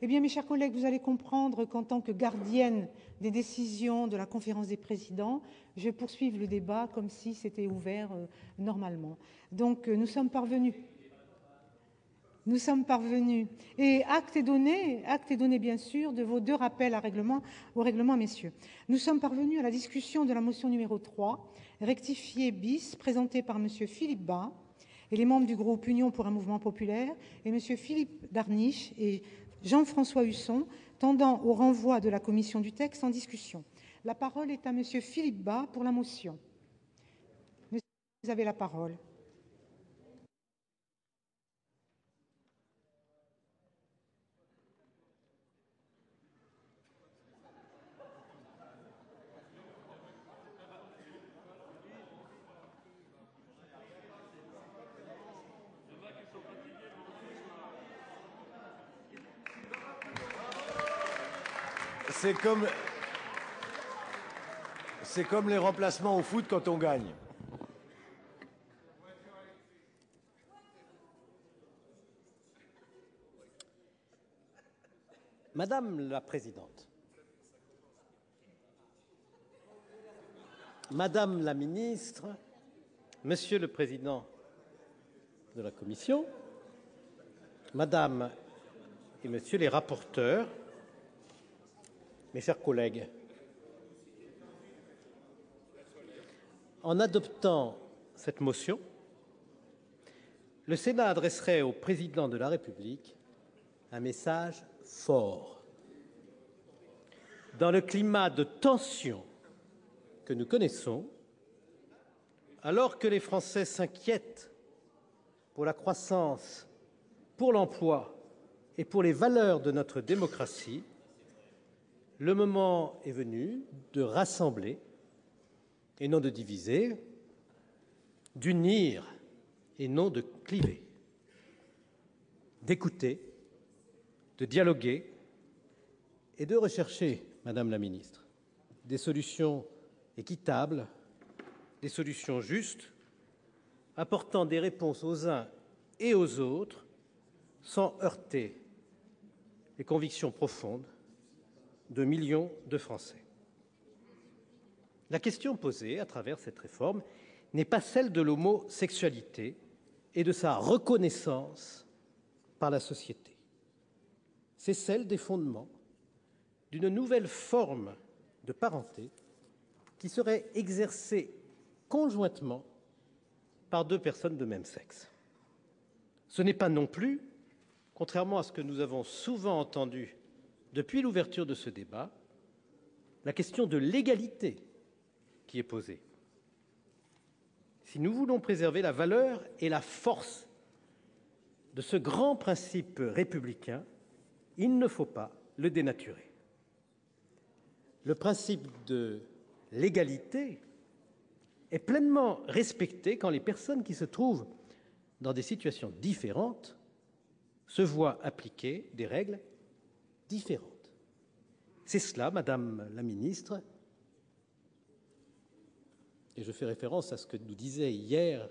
Eh bien, mes chers collègues, vous allez comprendre qu'en tant que gardienne des décisions de la conférence des présidents, je vais poursuivre le débat comme si c'était ouvert normalement. Donc, nous sommes parvenus. Et acte est donné bien sûr de vos 2 rappels au règlement, messieurs. Nous sommes parvenus à la discussion de la motion numéro 3, rectifiée bis, présentée par M. Philippe Bas et les membres du groupe Union pour un mouvement populaire, et M. Philippe Darniche et Jean-François Husson, tendant au renvoi de la commission du texte en discussion. La parole est à M. Philippe Bas pour la motion. Monsieur, vous avez la parole. C'est comme les remplacements au foot quand on gagne. Madame la Présidente, Madame la Ministre, Monsieur le Président de la Commission, Madame et Monsieur les rapporteurs, mes chers collègues, en adoptant cette motion, le Sénat adresserait au Président de la République un message fort. Dans le climat de tension que nous connaissons, alors que les Français s'inquiètent pour la croissance, pour l'emploi et pour les valeurs de notre démocratie, le moment est venu de rassembler et non de diviser, d'unir et non de cliver, d'écouter, de dialoguer et de rechercher, Madame la Ministre, des solutions équitables, des solutions justes, apportant des réponses aux uns et aux autres sans heurter les convictions profondes de millions de Français. La question posée à travers cette réforme n'est pas celle de l'homosexualité et de sa reconnaissance par la société. C'est celle des fondements d'une nouvelle forme de parenté qui serait exercée conjointement par 2 personnes de même sexe. Ce n'est pas non plus, contrairement à ce que nous avons souvent entendu depuis l'ouverture de ce débat, la question de l'égalité qui est posée. Si nous voulons préserver la valeur et la force de ce grand principe républicain, il ne faut pas le dénaturer. Le principe de l'égalité est pleinement respecté quand les personnes qui se trouvent dans des situations différentes se voient appliquer des règles différentes. C'est cela, Madame la Ministre, et je fais référence à ce que nous disait hier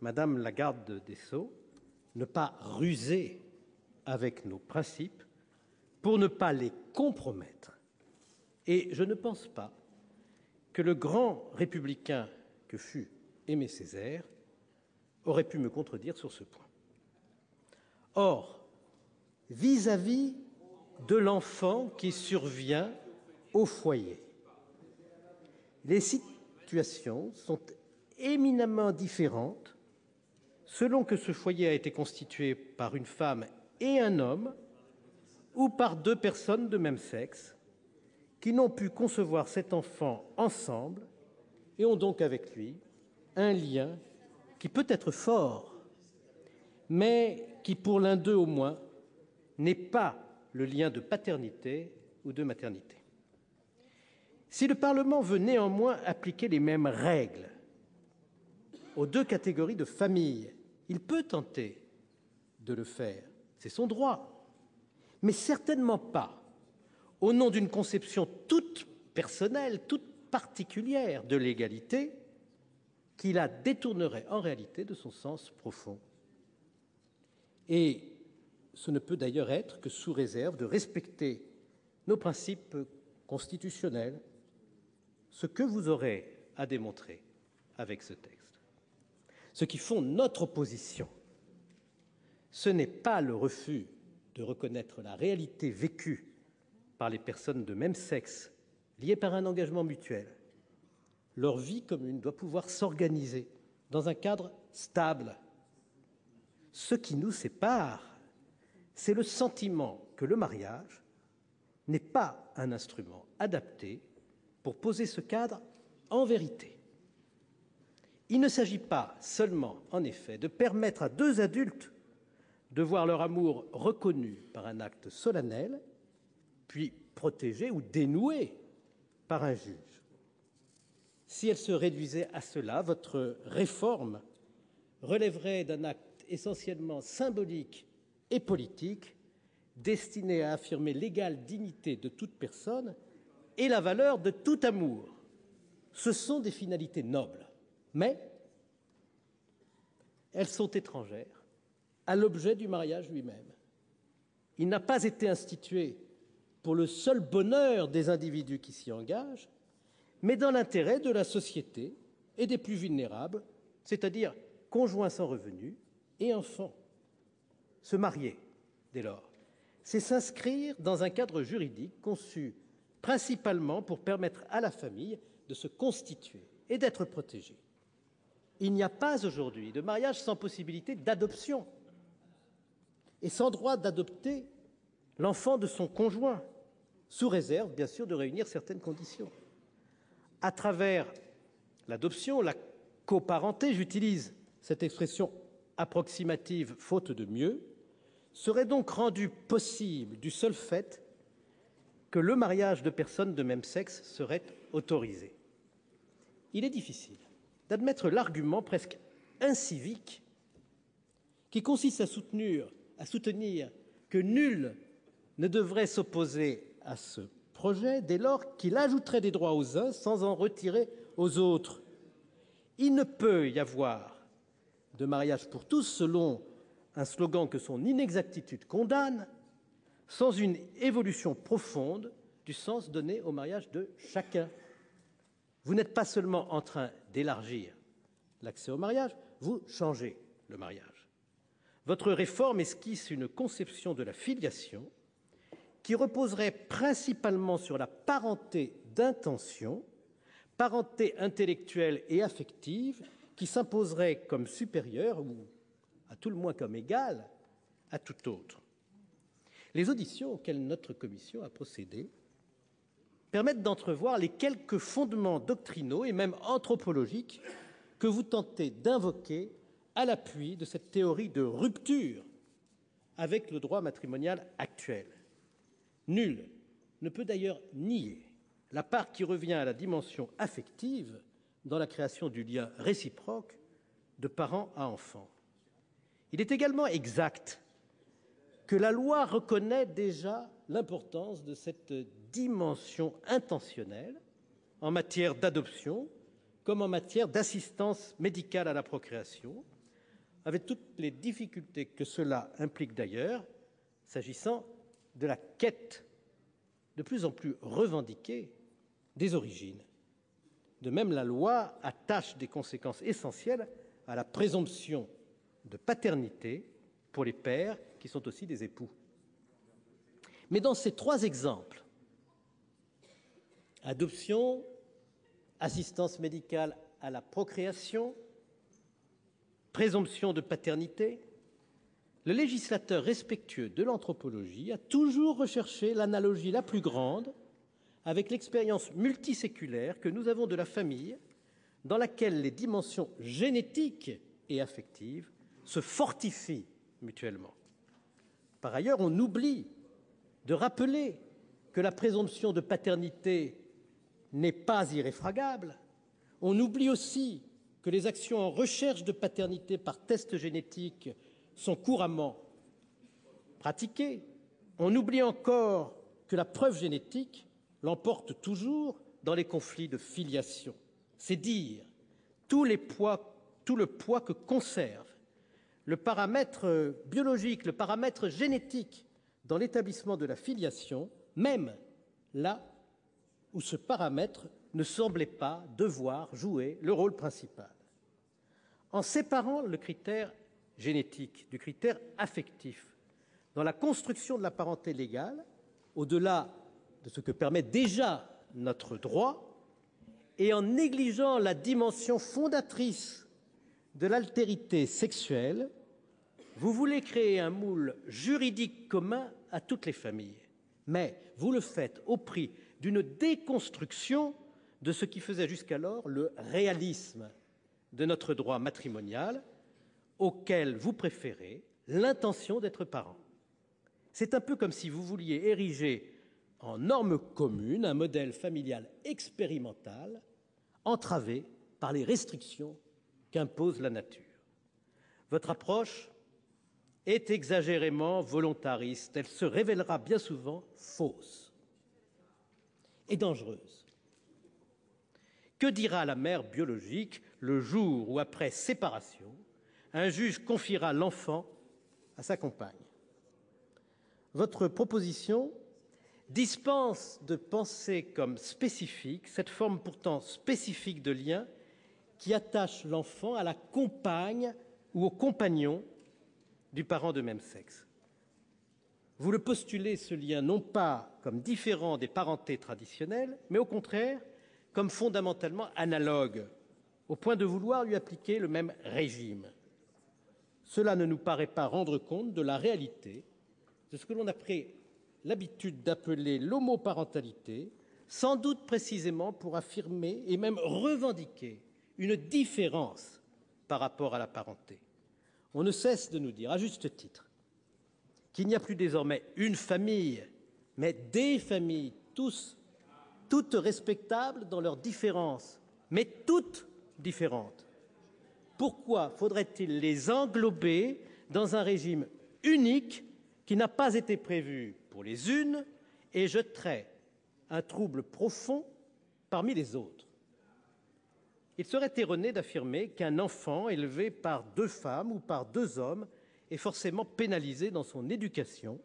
Madame la garde des Sceaux, ne pas ruser avec nos principes pour ne pas les compromettre. Et je ne pense pas que le grand républicain que fut Aimé Césaire aurait pu me contredire sur ce point. Or, vis-à-vis de l'enfant qui survient au foyer, les situations sont éminemment différentes selon que ce foyer a été constitué par une femme et un homme ou par 2 personnes de même sexe qui n'ont pu concevoir cet enfant ensemble et ont donc avec lui un lien qui peut être fort, mais qui, pour l'un d'eux au moins, n'est pas le lien de paternité ou de maternité. Si le Parlement veut néanmoins appliquer les mêmes règles aux 2 catégories de familles, il peut tenter de le faire, c'est son droit, mais certainement pas au nom d'une conception toute personnelle, toute particulière de l'égalité, qui la détournerait en réalité de son sens profond. Et ce ne peut d'ailleurs être que sous réserve de respecter nos principes constitutionnels, ce que vous aurez à démontrer avec ce texte. Ce qui fonde notre opposition, ce n'est pas le refus de reconnaître la réalité vécue par les personnes de même sexe, liées par un engagement mutuel. Leur vie commune doit pouvoir s'organiser dans un cadre stable. Ce qui nous sépare, c'est le sentiment que le mariage n'est pas un instrument adapté pour poser ce cadre en vérité. Il ne s'agit pas seulement, en effet, de permettre à deux adultes de voir leur amour reconnu par un acte solennel, puis protégé ou dénoué par un juge. Si elle se réduisait à cela, votre réforme relèverait d'un acte essentiellement symbolique et politique, destiné à affirmer l'égale dignité de toute personne et la valeur de tout amour. Ce sont des finalités nobles, mais elles sont étrangères à l'objet du mariage lui-même. Il n'a pas été institué pour le seul bonheur des individus qui s'y engagent, mais dans l'intérêt de la société et des plus vulnérables, c'est-à-dire conjoints sans revenus et enfants. Se marier, dès lors, c'est s'inscrire dans un cadre juridique conçu principalement pour permettre à la famille de se constituer et d'être protégée. Il n'y a pas aujourd'hui de mariage sans possibilité d'adoption et sans droit d'adopter l'enfant de son conjoint, sous réserve, bien sûr, de réunir certaines conditions. À travers l'adoption, la coparenté, j'utilise cette expression approximative faute de mieux, serait donc rendue possible du seul fait que le mariage de personnes de même sexe serait autorisé. Il est difficile d'admettre l'argument presque incivique qui consiste à soutenir que nul ne devrait s'opposer à ce projet dès lors qu'il ajouterait des droits aux uns sans en retirer aux autres. Il ne peut y avoir de mariage pour tous, selon un slogan que son inexactitude condamne, sans une évolution profonde du sens donné au mariage de chacun. Vous n'êtes pas seulement en train d'élargir l'accès au mariage, vous changez le mariage. Votre réforme esquisse une conception de la filiation qui reposerait principalement sur la parenté d'intention, parenté intellectuelle et affective, qui s'imposerait comme supérieure, ou à tout le moins comme égale, à tout autre. Les auditions auxquelles notre commission a procédé permettent d'entrevoir les quelques fondements doctrinaux et même anthropologiques que vous tentez d'invoquer à l'appui de cette théorie de rupture avec le droit matrimonial actuel. Nul ne peut d'ailleurs nier la part qui revient à la dimension affective dans la création du lien réciproque de parent à enfant. Il est également exact que la loi reconnaît déjà l'importance de cette dimension intentionnelle en matière d'adoption comme en matière d'assistance médicale à la procréation, avec toutes les difficultés que cela implique d'ailleurs, s'agissant de la quête de plus en plus revendiquée des origines. De même, la loi attache des conséquences essentielles à la présomption de paternité pour les pères qui sont aussi des époux. Mais dans ces trois exemples, adoption, assistance médicale à la procréation, présomption de paternité, le législateur respectueux de l'anthropologie a toujours recherché l'analogie la plus grande avec l'expérience multiséculaire que nous avons de la famille, dans laquelle les dimensions génétiques et affectives se fortifient mutuellement. Par ailleurs, on oublie de rappeler que la présomption de paternité n'est pas irréfragable. On oublie aussi que les actions en recherche de paternité par test génétique sont couramment pratiquées. On oublie encore que la preuve génétique l'emporte toujours dans les conflits de filiation. C'est dire tout le poids que conserve le paramètre biologique, le paramètre génétique dans l'établissement de la filiation, même là où ce paramètre ne semblait pas devoir jouer le rôle principal. En séparant le critère génétique du critère affectif dans la construction de la parenté légale, au-delà de ce que permet déjà notre droit, et en négligeant la dimension fondatrice de l'altérité sexuelle, vous voulez créer un moule juridique commun à toutes les familles. Mais vous le faites au prix d'une déconstruction de ce qui faisait jusqu'alors le réalisme de notre droit matrimonial, auquel vous préférez l'intention d'être parent. C'est un peu comme si vous vouliez ériger en norme commune un modèle familial expérimental, entravé par les restrictions qu'impose la nature. Votre approche est exagérément volontariste. Elle se révélera bien souvent fausse et dangereuse. Que dira la mère biologique le jour où, après séparation, un juge confiera l'enfant à sa compagne? Votre proposition dispense de penser comme spécifique cette forme pourtant spécifique de lien qui attache l'enfant à la compagne ou au compagnon du parent de même sexe. Vous le postulez, ce lien, non pas comme différent des parentés traditionnelles, mais au contraire comme fondamentalement analogue, au point de vouloir lui appliquer le même régime. Cela ne nous paraît pas rendre compte de la réalité de ce que l'on a pris l'habitude d'appeler l'homoparentalité, sans doute précisément pour affirmer et même revendiquer une différence par rapport à la parenté. On ne cesse de nous dire, à juste titre, qu'il n'y a plus désormais une famille, mais des familles, toutes respectables dans leurs différences, mais toutes différentes. Pourquoi faudrait-il les englober dans un régime unique qui n'a pas été prévu pour les unes et jeterait un trouble profond parmi les autres? Il serait erroné d'affirmer qu'un enfant élevé par deux femmes ou par deux hommes est forcément pénalisé dans son éducation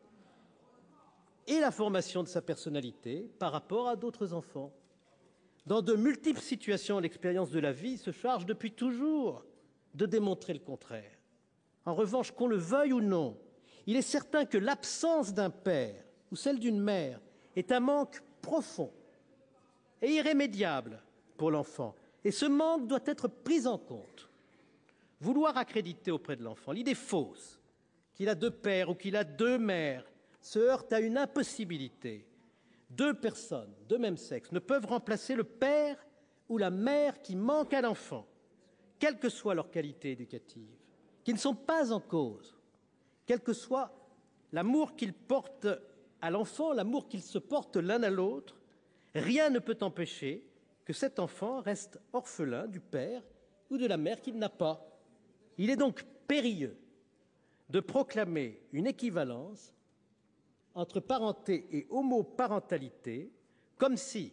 et la formation de sa personnalité par rapport à d'autres enfants. Dans de multiples situations, l'expérience de la vie se charge depuis toujours de démontrer le contraire. En revanche, qu'on le veuille ou non, il est certain que l'absence d'un père ou celle d'une mère est un manque profond et irrémédiable pour l'enfant. Et ce manque doit être pris en compte. Vouloir accréditer auprès de l'enfant l'idée fausse qu'il a deux pères ou qu'il a deux mères se heurte à une impossibilité. Deux personnes de même sexe ne peuvent remplacer le père ou la mère qui manque à l'enfant, quelle que soit leur qualité éducative, qui ne sont pas en cause, quel que soit l'amour qu'ils portent à l'enfant, l'amour qu'ils se portent l'un à l'autre. Rien ne peut empêcher que cet enfant reste orphelin du père ou de la mère qu'il n'a pas. Il est donc périlleux de proclamer une équivalence entre parenté et homoparentalité, comme si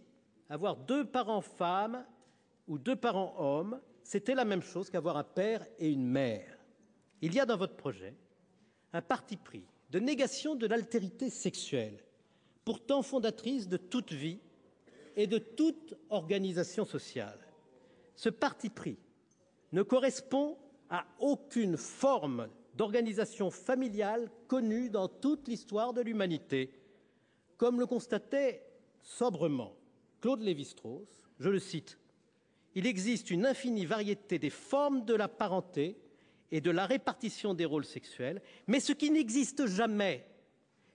avoir deux parents femmes ou deux parents hommes, c'était la même chose qu'avoir un père et une mère. Il y a dans votre projet un parti pris de négation de l'altérité sexuelle, pourtant fondatrice de toute vie et de toute organisation sociale. Ce parti pris ne correspond à aucune forme d'organisation familiale connue dans toute l'histoire de l'humanité. Comme le constatait sobrement Claude Lévi-Strauss, je le cite, « Il existe une infinie variété des formes de la parenté et de la répartition des rôles sexuels, mais ce qui n'existe jamais,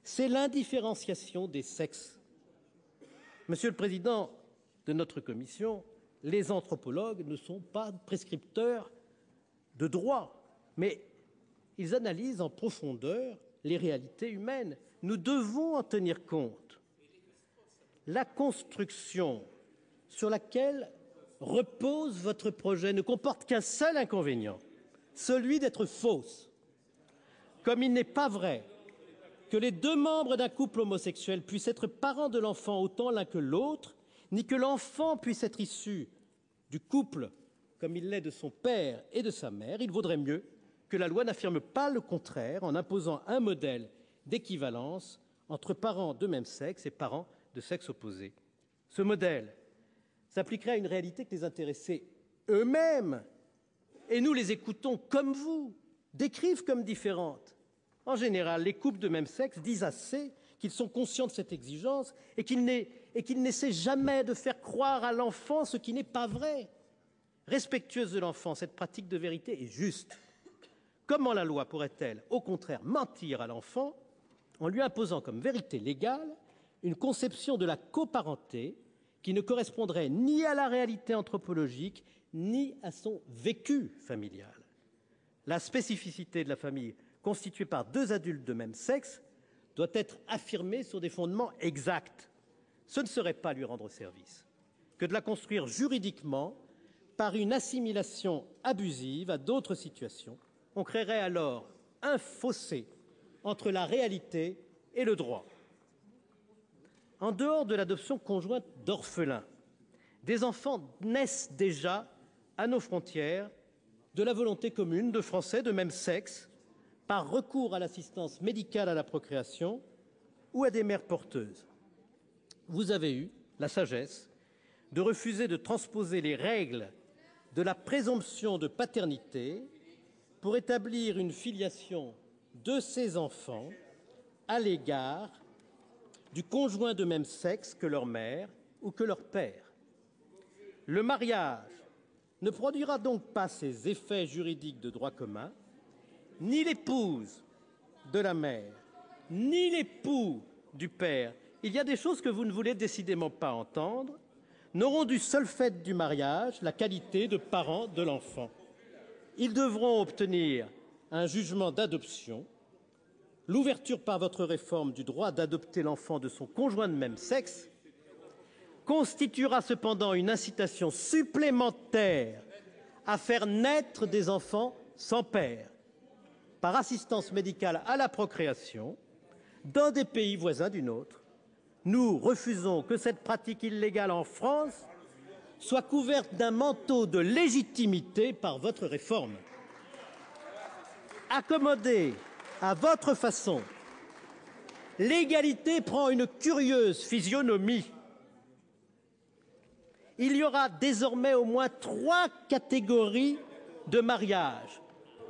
c'est l'indifférenciation des sexes. » Monsieur le Président de notre commission, les anthropologues ne sont pas prescripteurs de droit, mais ils analysent en profondeur les réalités humaines. Nous devons en tenir compte. La construction sur laquelle repose votre projet ne comporte qu'un seul inconvénient, celui d'être fausse. Comme il n'est pas vrai que les deux membres d'un couple homosexuel puissent être parents de l'enfant autant l'un que l'autre, ni que l'enfant puisse être issu du couple comme il l'est de son père et de sa mère, il vaudrait mieux que la loi n'affirme pas le contraire en imposant un modèle d'équivalence entre parents de même sexe et parents de sexe opposé. Ce modèle s'appliquerait à une réalité que les intéressés eux-mêmes, et nous les écoutons comme vous, décrivent comme différente. En général, les couples de même sexe disent assez qu'ils sont conscients de cette exigence et qu'ils n'essaient jamais de faire croire à l'enfant ce qui n'est pas vrai. Respectueuse de l'enfant, cette pratique de vérité est juste. Comment la loi pourrait-elle, au contraire, mentir à l'enfant en lui imposant comme vérité légale une conception de la coparenté qui ne correspondrait ni à la réalité anthropologique, ni à son vécu familial? La spécificité de la famille constituée par deux adultes de même sexe doit être affirmée sur des fondements exacts. Ce ne serait pas lui rendre service que de la construire juridiquement par une assimilation abusive à d'autres situations. On créerait alors un fossé entre la réalité et le droit. En dehors de l'adoption conjointe d'orphelins, des enfants naissent déjà à nos frontières de la volonté commune de Français de même sexe, par recours à l'assistance médicale à la procréation ou à des mères porteuses. Vous avez eu la sagesse de refuser de transposer les règles de la présomption de paternité pour établir une filiation de ces enfants à l'égard du conjoint de même sexe que leur mère ou que leur père. Le mariage ne produira donc pas ces effets juridiques de droit commun. Ni l'épouse de la mère, ni l'époux du père, il y a des choses que vous ne voulez décidément pas entendre, n'auront du seul fait du mariage la qualité de parents de l'enfant. Ils devront obtenir un jugement d'adoption. L'ouverture par votre réforme du droit d'adopter l'enfant de son conjoint de même sexe constituera cependant une incitation supplémentaire à faire naître des enfants sans père, par assistance médicale à la procréation, dans des pays voisins du nôtre. Nous refusons que cette pratique illégale en France soit couverte d'un manteau de légitimité par votre réforme. Accommodée à votre façon, l'égalité prend une curieuse physionomie. Il y aura désormais au moins 3 catégories de mariages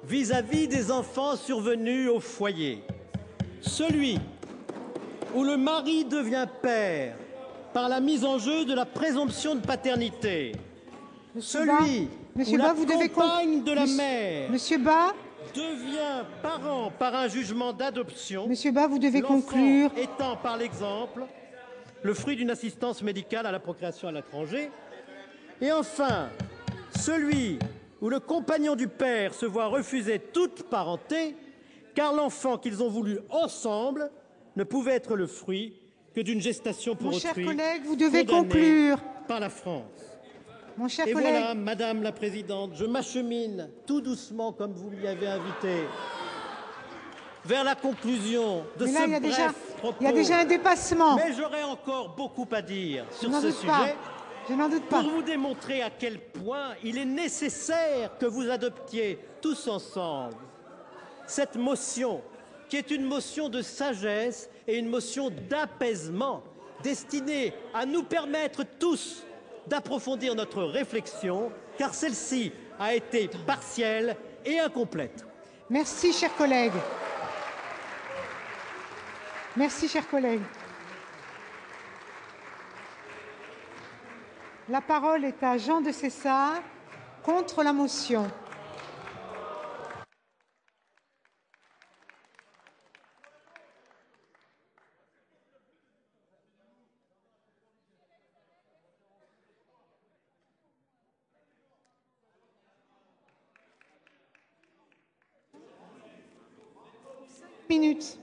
vis-à-vis des enfants survenus au foyer. Celui où le mari devient père par la mise en jeu de la présomption de paternité. Celui où la compagne de la mère devient parent par un jugement d'adoption. Monsieur Bas, vous devez conclure. Étant par l'exemple le fruit d'une assistance médicale à la procréation à l'étranger. Et enfin, celui où le compagnon du père se voit refuser toute parenté, car l'enfant qu'ils ont voulu ensemble ne pouvait être le fruit que d'une gestation pour autrui. Mon cher collègue, vous devez conclure. Par la France. Mon cher Et collègue. voilà, Madame la Présidente, je m'achemine tout doucement, comme vous m'y avez invité, vers la conclusion de ce bref propos. Il y a déjà un dépassement. Mais j'aurais encore beaucoup à dire sur ce sujet. Je n'en doute pas. Pour vous démontrer à quel point il est nécessaire que vous adoptiez tous ensemble cette motion, qui est une motion de sagesse et une motion d'apaisement, destinée à nous permettre tous d'approfondir notre réflexion, car celle-ci a été partielle et incomplète. Merci, chers collègues. Merci, chers collègues. La parole est à Jean de Cessart, contre la motion. Minutes.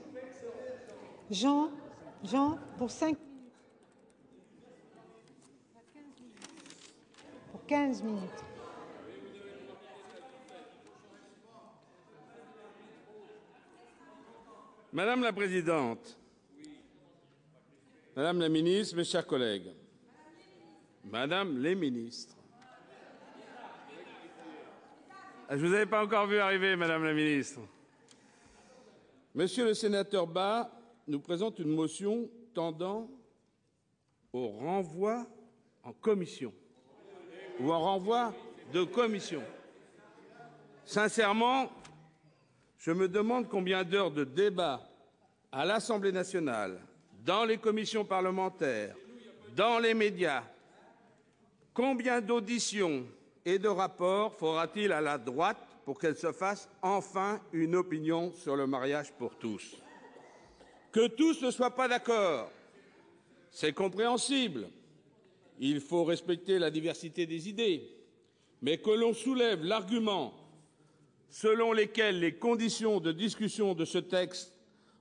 Jean, pour 5 minutes. Pour 15 minutes. Madame la Présidente, Madame la Ministre, mes chers collègues, Madame les ministres, Je ne vous avais pas encore vu arriver, Madame la Ministre. Monsieur le sénateur Bas nous présente une motion tendant au renvoi en commission ou en renvoi de commission. Sincèrement, je me demande combien d'heures de débat à l'Assemblée nationale, dans les commissions parlementaires, dans les médias, combien d'auditions et de rapports faudra-t-il à la droite pour qu'elle se fasse enfin une opinion sur le mariage pour tous? Que tous ne soient pas d'accord, c'est compréhensible. Il faut respecter la diversité des idées. Mais que l'on soulève l'argument selon lequel les conditions de discussion de ce texte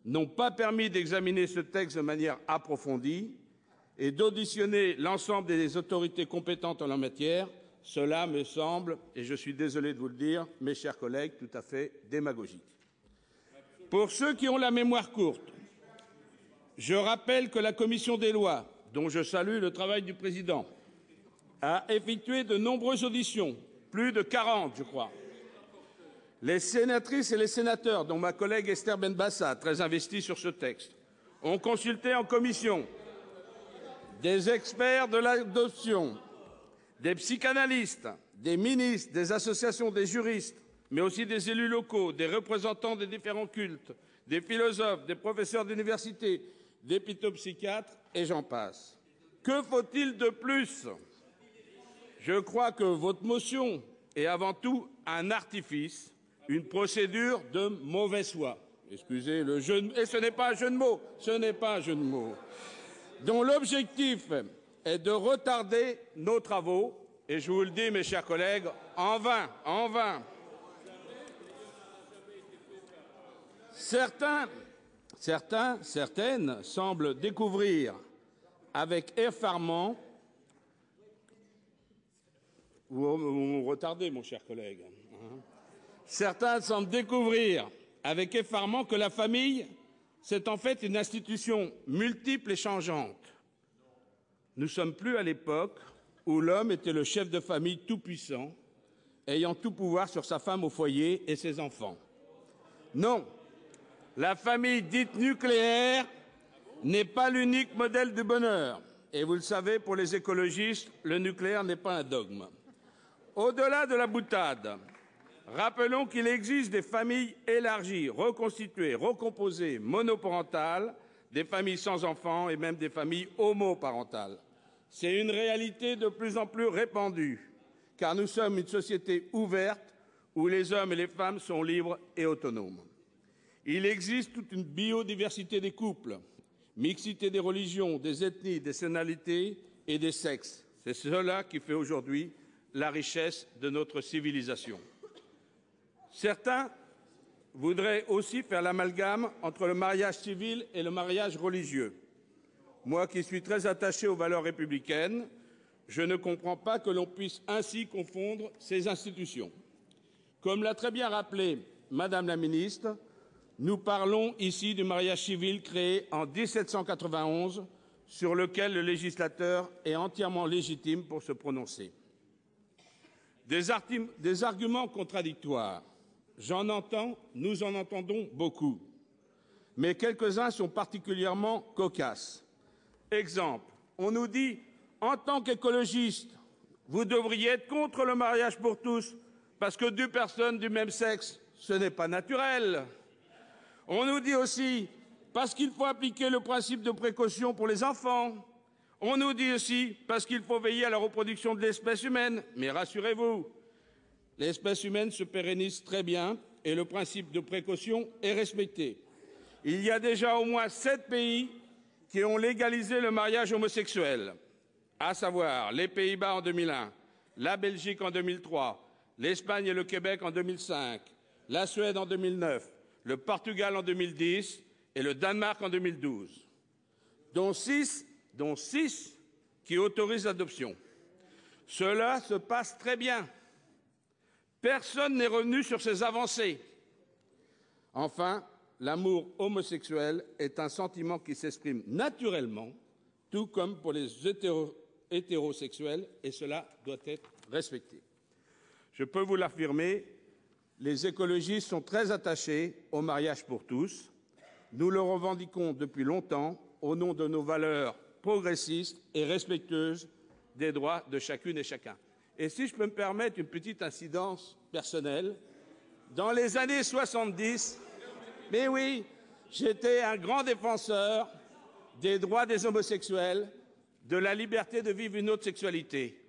n'ont pas permis d'examiner ce texte de manière approfondie et d'auditionner l'ensemble des autorités compétentes en la matière, cela me semble, et je suis désolé de vous le dire, mes chers collègues, tout à fait démagogique. Pour ceux qui ont la mémoire courte, je rappelle que la commission des lois, dont je salue le travail du président, a effectué de nombreuses auditions, plus de 40, je crois. Les sénatrices et les sénateurs, dont ma collègue Esther Benbassa, très investie sur ce texte, ont consulté en commission des experts de l'adoption, des psychanalystes, des ministres, des associations, des juristes, mais aussi des élus locaux, des représentants des différents cultes, des philosophes, des professeurs d'université, des pédopsychiatres, et j'en passe. Que faut-il de plus? Je crois que votre motion est avant tout un artifice, une procédure de mauvaise foi. Excusez le jeu de mots. Et ce n'est pas un jeu de mots. Ce n'est pas un jeu de mots. Dont l'objectif est de retarder nos travaux. Et je vous le dis, mes chers collègues, en vain, en vain. Certaines semblent découvrir avec effarement. Vous retardez, mon cher collègue. Certains semblent découvrir avec effarement que la famille, c'est en fait une institution multiple et changeante. Nous ne sommes plus à l'époque où l'homme était le chef de famille tout-puissant, ayant tout pouvoir sur sa femme au foyer et ses enfants. Non, la famille dite nucléaire n'est pas l'unique modèle du bonheur. Et vous le savez, pour les écologistes, le nucléaire n'est pas un dogme. Au-delà de la boutade, rappelons qu'il existe des familles élargies, reconstituées, recomposées, monoparentales, des familles sans enfants et même des familles homoparentales. C'est une réalité de plus en plus répandue, car nous sommes une société ouverte où les hommes et les femmes sont libres et autonomes. Il existe toute une biodiversité des couples, mixité des religions, des ethnies, des nationalités et des sexes. C'est cela qui fait aujourd'hui la richesse de notre civilisation. Certains voudraient aussi faire l'amalgame entre le mariage civil et le mariage religieux. Moi qui suis très attaché aux valeurs républicaines, je ne comprends pas que l'on puisse ainsi confondre ces institutions. Comme l'a très bien rappelé Madame la ministre, nous parlons ici du mariage civil créé en 1791, sur lequel le législateur est entièrement légitime pour se prononcer. Des arguments contradictoires, j'en entends, nous en entendons beaucoup, mais quelques-uns sont particulièrement cocasses. Exemple, on nous dit, en tant qu'écologiste, vous devriez être contre le mariage pour tous, parce que deux personnes du même sexe, ce n'est pas naturel. On nous dit aussi, parce qu'il faut appliquer le principe de précaution pour les enfants. On nous dit aussi, parce qu'il faut veiller à la reproduction de l'espèce humaine. Mais rassurez-vous, l'espèce humaine se pérennise très bien et le principe de précaution est respecté. Il y a déjà au moins 7 pays qui ont légalisé le mariage homosexuel, à savoir les Pays-Bas en 2001, la Belgique en 2003, l'Espagne et le Québec en 2005, la Suède en 2009, le Portugal en 2010 et le Danemark en 2012, dont 6 qui autorisent l'adoption. Cela se passe très bien. Personne n'est revenu sur ces avancées. Enfin, l'amour homosexuel est un sentiment qui s'exprime naturellement, tout comme pour les hétérosexuels, et cela doit être respecté. Je peux vous l'affirmer, les écologistes sont très attachés au mariage pour tous. Nous le revendiquons depuis longtemps au nom de nos valeurs progressistes et respectueuses des droits de chacune et chacun. Et si je peux me permettre une petite incidence personnelle, dans les années 70, mais oui, j'étais un grand défenseur des droits des homosexuels, de la liberté de vivre une autre sexualité.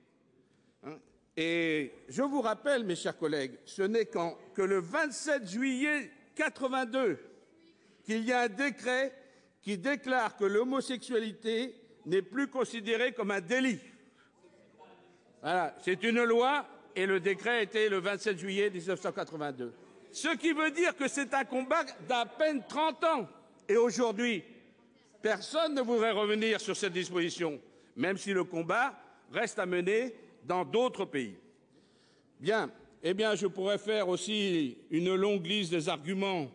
Et je vous rappelle, mes chers collègues, ce n'est que le 27 juillet 82 qu'il y a un décret qui déclare que l'homosexualité n'est plus considérée comme un délit. Voilà, c'est une loi et le décret était le 27 juillet 1982. Ce qui veut dire que c'est un combat d'à peine 30 ans. Et aujourd'hui, personne ne voudrait revenir sur cette disposition, même si le combat reste à mener dans d'autres pays. Bien, eh bien, je pourrais faire aussi une longue liste des arguments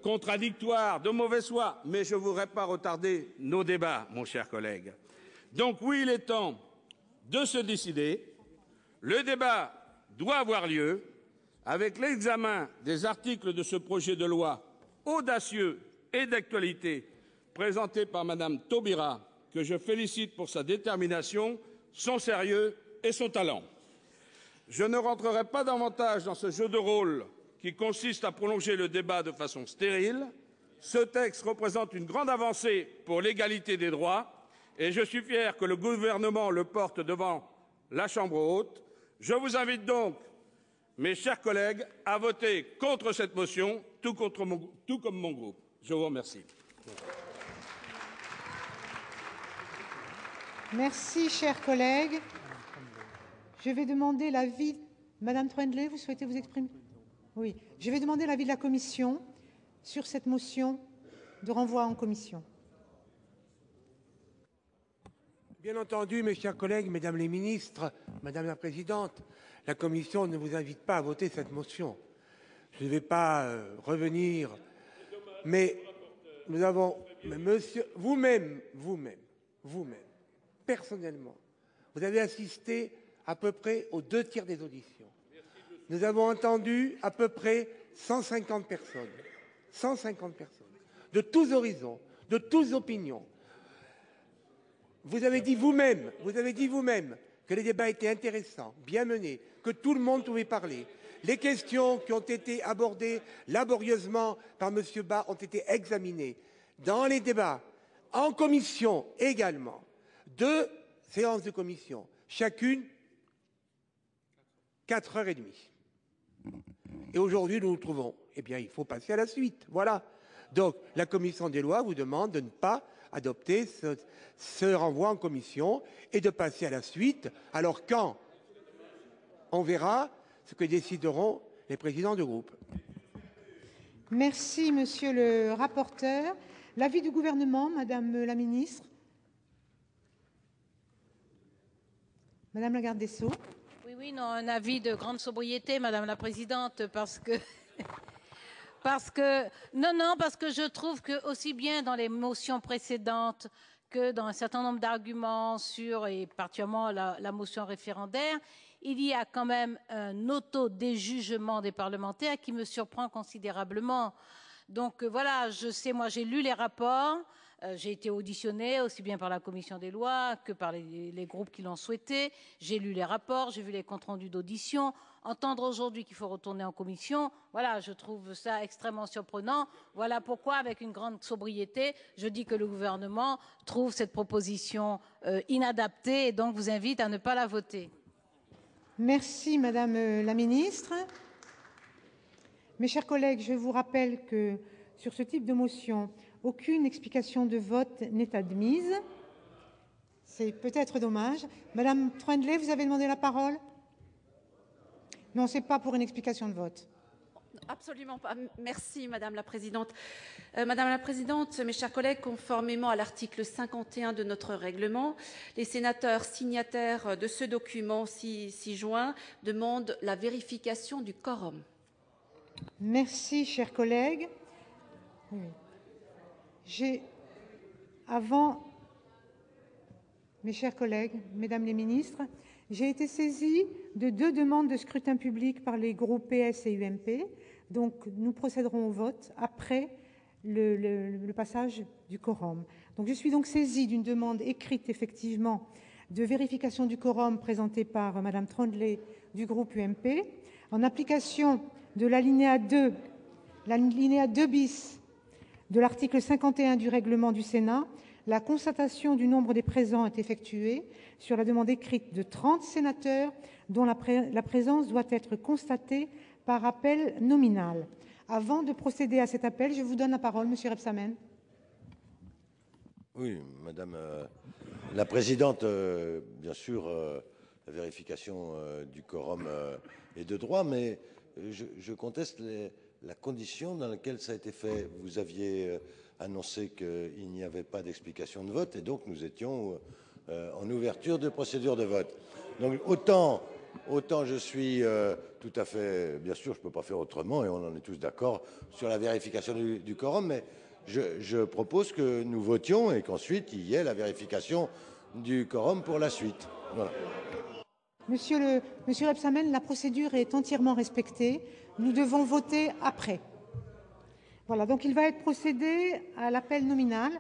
contradictoires, de mauvaise foi, mais je ne voudrais pas retarder nos débats, mon cher collègue. Donc oui, il est temps de se décider. Le débat doit avoir lieu avec l'examen des articles de ce projet de loi audacieux et d'actualité présenté par Mme Taubira, que je félicite pour sa détermination, son sérieux et son talent. Je ne rentrerai pas davantage dans ce jeu de rôle qui consiste à prolonger le débat de façon stérile. Ce texte représente une grande avancée pour l'égalité des droits et je suis fier que le gouvernement le porte devant la Chambre haute. Je vous invite donc, mes chers collègues, à voter contre cette motion, tout comme mon groupe. Je vous remercie. Merci, chers collègues. Je vais demander l'avis. Madame Troendlé, vous souhaitez vous exprimer? Oui. Je vais demander l'avis de la Commission sur cette motion de renvoi en commission. Bien entendu, mes chers collègues, mesdames les ministres, madame la présidente, la Commission ne vous invite pas à voter cette motion. Je ne vais pas revenir, mais nous avons, monsieur, vous-même, personnellement, vous avez assisté à peu près aux 2 tiers des auditions. Nous avons entendu à peu près 150 personnes, de tous horizons, de toutes opinions. Vous avez dit vous-même que les débats étaient intéressants, bien menés, que tout le monde pouvait parler. Les questions qui ont été abordées laborieusement par M. Bas ont été examinées dans les débats, en commission également. 2 séances de commission, chacune 4h30. Et aujourd'hui, nous nous trouvons, eh bien, il faut passer à la suite. Voilà. Donc, la commission des lois vous demande de ne pas adopter ce renvoi en commission et de passer à la suite. Alors, quand on verra ce que décideront les présidents de groupe. Merci, monsieur le rapporteur. L'avis du gouvernement, madame la ministre. Madame la garde des Sceaux. Oui, non, un avis de grande sobriété, madame la présidente, parce que je trouve que aussi bien dans les motions précédentes que dans un certain nombre d'arguments sur, et particulièrement la motion référendaire, il y a quand même un auto-déjugement des parlementaires qui me surprend considérablement. Donc voilà, je sais, moi j'ai lu les rapports, j'ai été auditionnée aussi bien par la commission des lois que par les groupes qui l'ont souhaité. J'ai lu les rapports, j'ai vu les comptes rendus d'audition. Entendre aujourd'hui qu'il faut retourner en commission, voilà, je trouve ça extrêmement surprenant. Voilà pourquoi, avec une grande sobriété, je dis que le gouvernement trouve cette proposition inadaptée et donc vous invite à ne pas la voter. Merci, madame la ministre. Mes chers collègues, je vous rappelle que sur ce type de motion, aucune explication de vote n'est admise. C'est peut-être dommage. Madame Troendlé, vous avez demandé la parole? Non, ce n'est pas pour une explication de vote. Absolument pas. Merci, Madame la Présidente. Madame la Présidente, mes chers collègues, conformément à l'article 51 de notre règlement, les sénateurs signataires de ce document ci-joint demandent la vérification du quorum. Merci, chers collègues. Mes chers collègues, mesdames les ministres, J'ai été saisie de 2 demandes de scrutin public par les groupes PS et UMP. Donc, nous procéderons au vote après le passage du quorum. Donc, je suis donc saisie d'une demande écrite, effectivement, de vérification du quorum présentée par Madame Trondley du groupe UMP. En application de l'alinéa 2 bis de l'article 51 du règlement du Sénat, la constatation du nombre des présents est effectuée sur la demande écrite de 30 sénateurs dont la présence doit être constatée par appel nominal. Avant de procéder à cet appel, je vous donne la parole, Monsieur Rebsamen. Oui, Madame la Présidente, bien sûr, la vérification du quorum est de droit, mais je conteste la condition dans laquelle ça a été fait. Vous aviez annoncé qu'il n'y avait pas d'explication de vote, et donc nous étions en ouverture de procédure de vote. Donc autant je suis tout à fait, bien sûr, je ne peux pas faire autrement, et on en est tous d'accord sur la vérification du quorum, mais je propose que nous votions et qu'ensuite il y ait la vérification du quorum pour la suite. Voilà. Monsieur Rebsamen, la procédure est entièrement respectée. Nous devons voter après. Voilà, donc il va être procédé à l'appel nominal.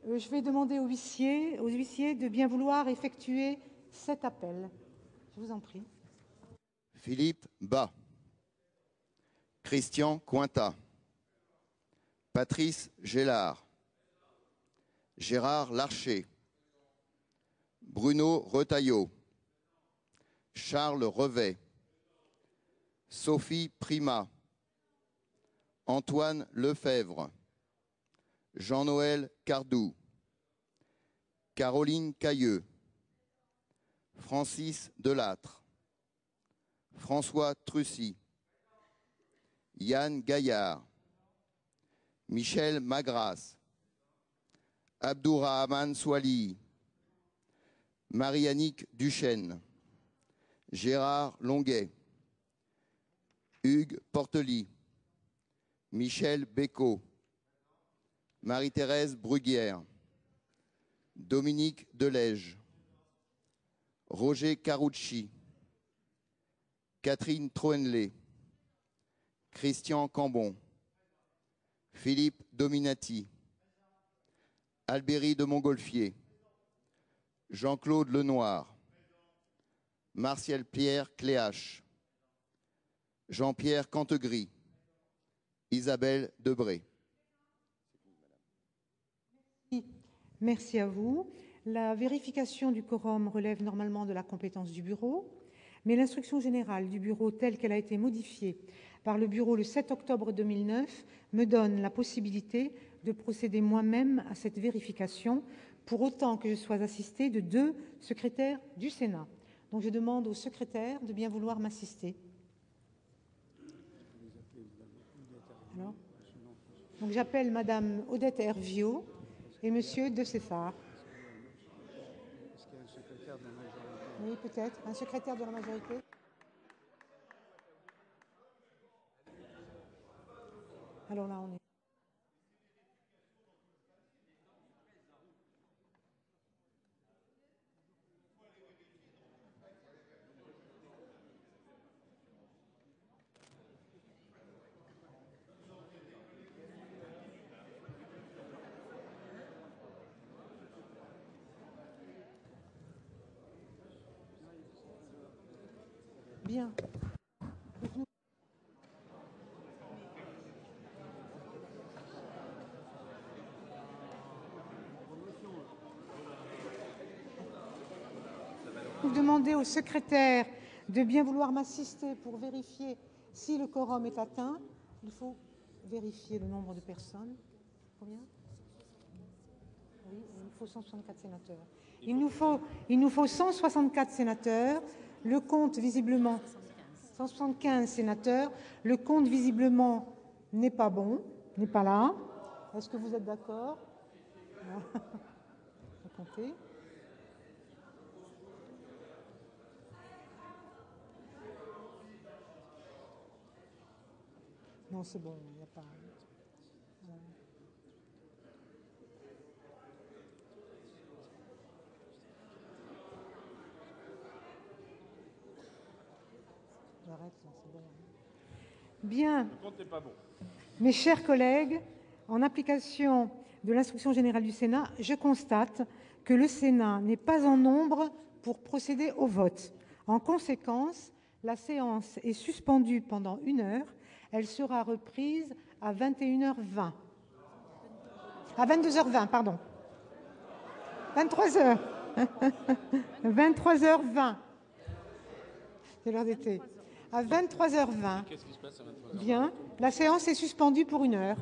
Je vais demander aux huissiers de bien vouloir effectuer cet appel. Je vous en prie. Philippe Bas, Christian Cointat, Patrice Gélard, Gérard Larcher, Bruno Retailleau, Charles Revet, Sophie Prima, Antoine Lefebvre, Jean-Noël Cardou, Caroline Cailleux, Francis Delattre, François Trucy, Yann Gaillard, Michel Magras, Abdourahmane Soili, Marie-Annick Duchesne, Gérard Longuet, Hugues Portely, Michel Bécaud, Marie-Thérèse Bruguière, Dominique Delège, Roger Carucci, Catherine Troenlé, Christian Cambon, Philippe Dominati, Albéry de Montgolfier, Jean-Claude Lenoir, Martial Pierre Cléache, Jean-Pierre Cantegris, Isabelle Debré. Merci à vous. La vérification du quorum relève normalement de la compétence du Bureau, mais l'instruction générale du Bureau telle qu'elle a été modifiée par le Bureau le 7 octobre 2009 me donne la possibilité de procéder moi-même à cette vérification, pour autant que je sois assistée de 2 secrétaires du Sénat. Donc je demande au secrétaire de bien vouloir m'assister. Donc j'appelle Madame Odette Herviot et Monsieur De Cessard. Est-ce qu'il y a un secrétaire de la majorité? Oui, peut-être. Un secrétaire de la majorité. Alors là, on est. Bien. Vous demandez au secrétaire de bien vouloir m'assister pour vérifier si le quorum est atteint. Il faut vérifier le nombre de personnes. Combien? Oui, il faut 164 sénateurs. Il nous faut 164 sénateurs. Le compte, visiblement, 175 sénateurs. Le compte, visiblement, n'est pas bon, n'est pas là. Est-ce que vous êtes d'accord? On va compter. Non, c'est bon, il n'y a pas... Voilà. Bien. Mes chers collègues, en application de l'instruction générale du Sénat, je constate que le Sénat n'est pas en nombre pour procéder au vote. En conséquence, la séance est suspendue pendant 1 heure. Elle sera reprise à 21h20. À 22h20, pardon. 23h. 23h20. C'est l'heure d'été. À 23h20. Bien. La séance est suspendue pour 1 heure.